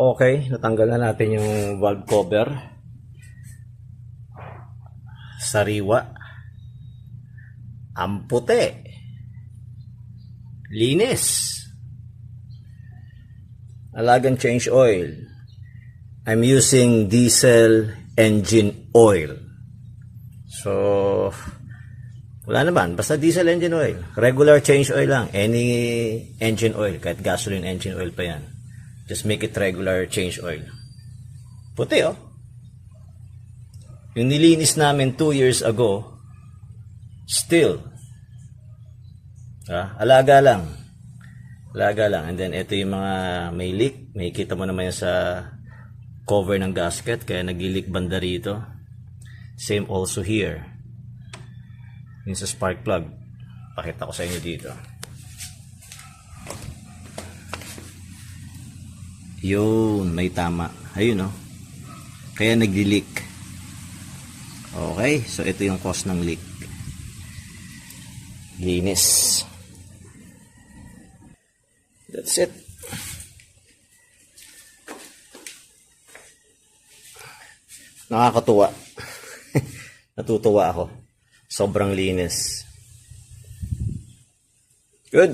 Okay, natanggal na natin yung valve cover. Sariwa. Ang puti. Linis. Alagang change oil. I'm using diesel engine oil. So, wala naman. Basta diesel engine oil. Regular change oil lang. Any engine oil. Kahit gasoline engine oil pa yan. Just make it regular change oil. Puti oh. Yung nilinis namin 2 years ago, still. Alaga lang. Alaga lang. And then ito yung mga may leak. May kita mo naman yan sa cover ng gasket. Kaya nag-leak banda rito. Same also here. Yung sa spark plug. Pakita ko sa inyo dito. Yun, may tama. Ayun oh. Kaya nagdi-leak. Okay, so ito yung cause ng leak. Linis. That's it. Nakakatuwa. Natutuwa ako. Sobrang linis. Good.